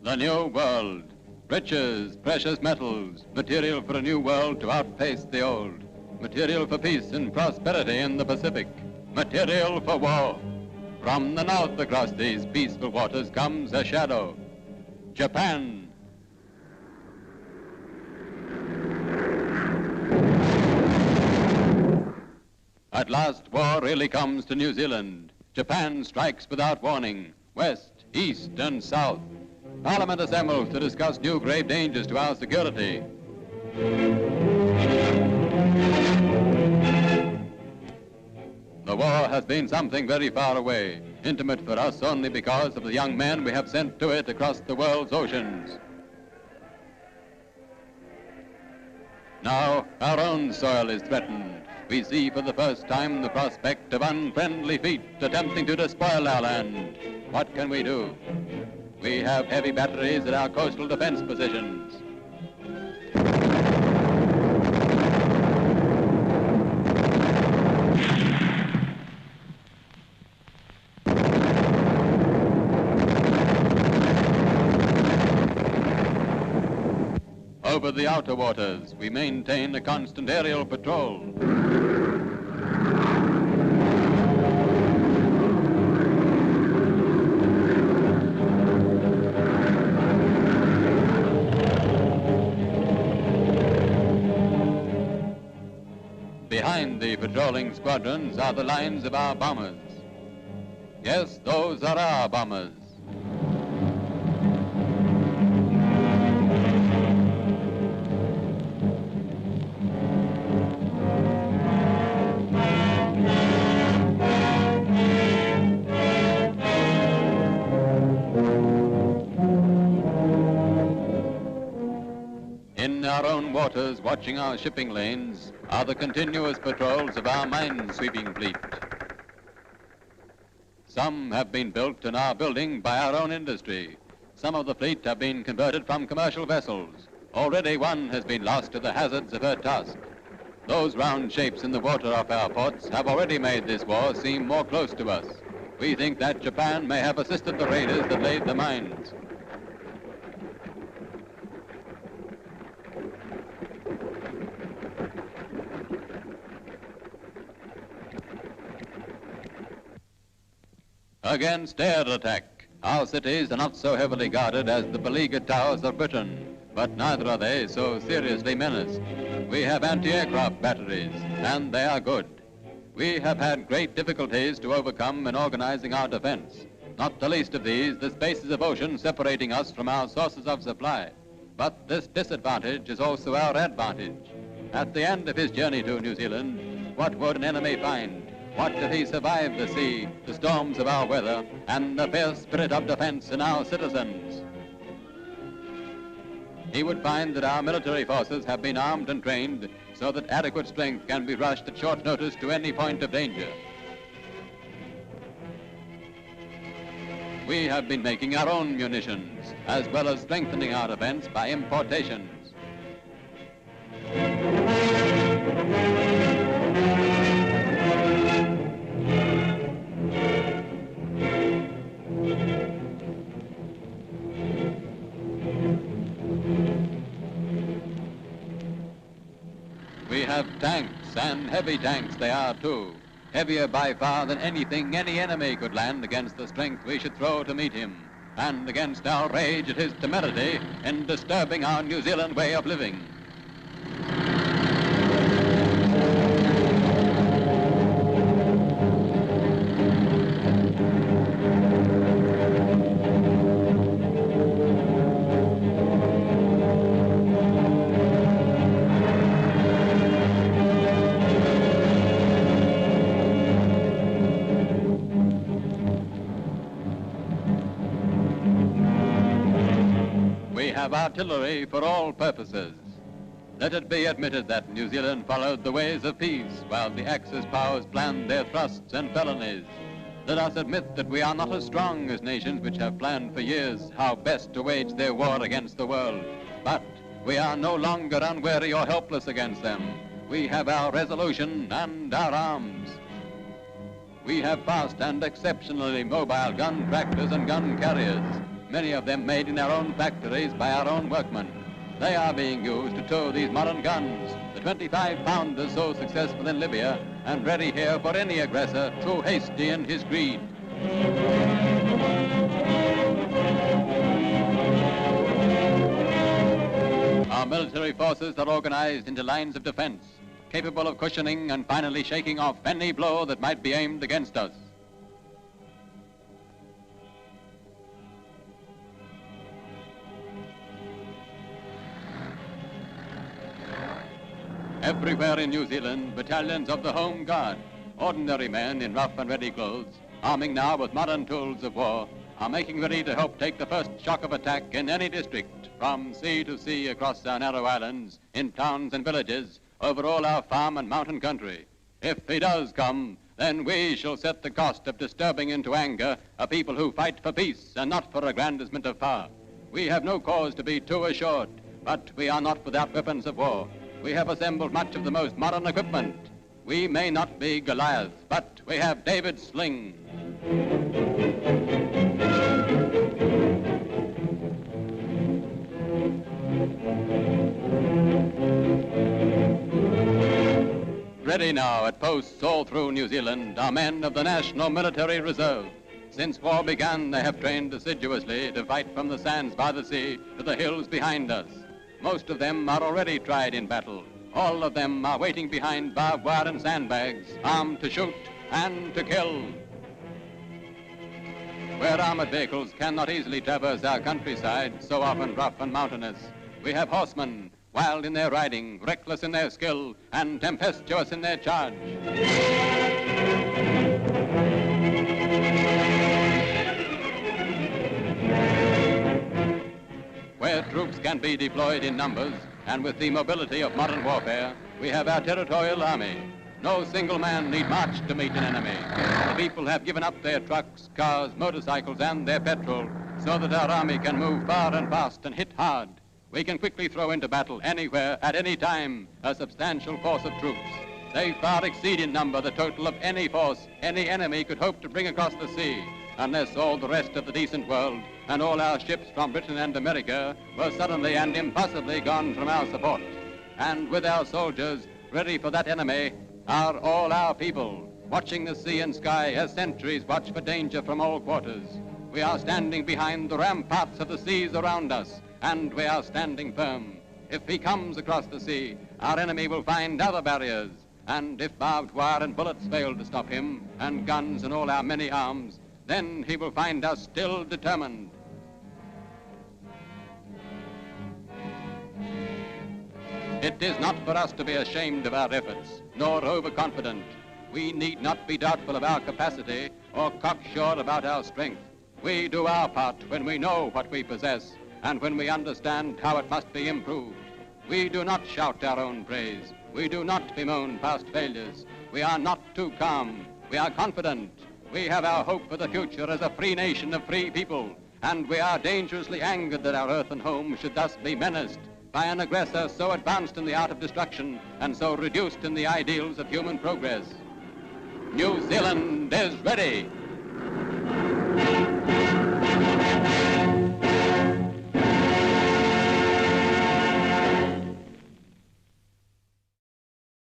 The New World. Riches, precious metals, material for a new world to outpace the old. Material for peace and prosperity in the Pacific. Material for war. From the north across these peaceful waters comes a shadow. Japan. At last, war really comes to New Zealand. Japan strikes without warning, west, east, and south. Parliament assembles to discuss new grave dangers to our security. The war has been something very far away, intimate for us only because of the young men we have sent to it across the world's oceans. Now, our own soil is threatened. We see for the first time the prospect of unfriendly feet attempting to despoil our land. What can we do? We have heavy batteries at our coastal defense positions. Over the outer waters, we maintain a constant aerial patrol. Behind the patrolling squadrons are the lines of our bombers. Yes, those are our bombers. In our own waters, watching our shipping lanes, are the continuous patrols of our mine-sweeping fleet. Some have been built and are building by our own industry. Some of the fleet have been converted from commercial vessels. Already one has been lost to the hazards of her task. Those round shapes in the water off our ports have already made this war seem more close to us. We think that Japan may have assisted the raiders that laid the mines. Against air attack, our cities are not so heavily guarded as the beleaguered towers of Britain, but neither are they so seriously menaced. We have anti-aircraft batteries, and they are good. We have had great difficulties to overcome in organizing our defense, not the least of these the spaces of ocean separating us from our sources of supply. But this disadvantage is also our advantage. At the end of his journey to New Zealand, what would an enemy find? What if he survived the sea, the storms of our weather, and the fierce spirit of defense in our citizens? He would find that our military forces have been armed and trained so that adequate strength can be rushed at short notice to any point of danger. We have been making our own munitions, as well as strengthening our defense by importations. We have tanks, and heavy tanks they are too. Heavier by far than anything any enemy could land against the strength we should throw to meet him, and against our rage at his temerity in disturbing our New Zealand way of living. We have artillery for all purposes. Let it be admitted that New Zealand followed the ways of peace while the Axis powers planned their thrusts and felonies. Let us admit that we are not as strong as nations which have planned for years how best to wage their war against the world. But we are no longer unwary or helpless against them. We have our resolution and our arms. We have fast and exceptionally mobile gun tractors and gun carriers, many of them made in our own factories by our own workmen. They are being used to tow these modern guns, the 25-pounders so successful in Libya and ready here for any aggressor too hasty in his greed. Our military forces are organized into lines of defense, capable of cushioning and finally shaking off any blow that might be aimed against us. Everywhere in New Zealand, battalions of the Home Guard, ordinary men in rough and ready clothes, arming now with modern tools of war, are making ready to help take the first shock of attack in any district, from sea to sea across our narrow islands, in towns and villages, over all our farm and mountain country. If he does come, then we shall set the cost of disturbing into anger a people who fight for peace and not for aggrandizement of power. We have no cause to be too assured, but we are not without weapons of war. We have assembled much of the most modern equipment. We may not be Goliath, but we have David's sling. Ready now at posts all through New Zealand are men of the National Military Reserve. Since war began, they have trained assiduously to fight from the sands by the sea to the hills behind us. Most of them are already tried in battle. All of them are waiting behind barbed wire and sandbags, armed to shoot and to kill. Where armored vehicles cannot easily traverse our countryside, so often rough and mountainous, we have horsemen, wild in their riding, reckless in their skill, and tempestuous in their charge. Where troops can be deployed in numbers, and with the mobility of modern warfare, we have our territorial army. No single man need march to meet an enemy. The people have given up their trucks, cars, motorcycles, and their petrol, so that our army can move far and fast and hit hard. We can quickly throw into battle anywhere, at any time, a substantial force of troops. They far exceed in number the total of any force any enemy could hope to bring across the sea, unless all the rest of the decent world and all our ships from Britain and America were suddenly and impossibly gone from our support. And with our soldiers ready for that enemy are all our people, watching the sea and sky as sentries watch for danger from all quarters. We are standing behind the ramparts of the seas around us, and we are standing firm. If he comes across the sea, our enemy will find other barriers, and if barbed wire and bullets fail to stop him, and guns and all our many arms, then he will find us still determined. It is not for us to be ashamed of our efforts, nor overconfident. We need not be doubtful of our capacity or cocksure about our strength. We do our part when we know what we possess and when we understand how it must be improved. We do not shout our own praise. We do not bemoan past failures. We are not too calm. We are confident. We have our hope for the future as a free nation of free people, and we are dangerously angered that our earth and home should thus be menaced by an aggressor so advanced in the art of destruction and so reduced in the ideals of human progress. New Zealand is ready.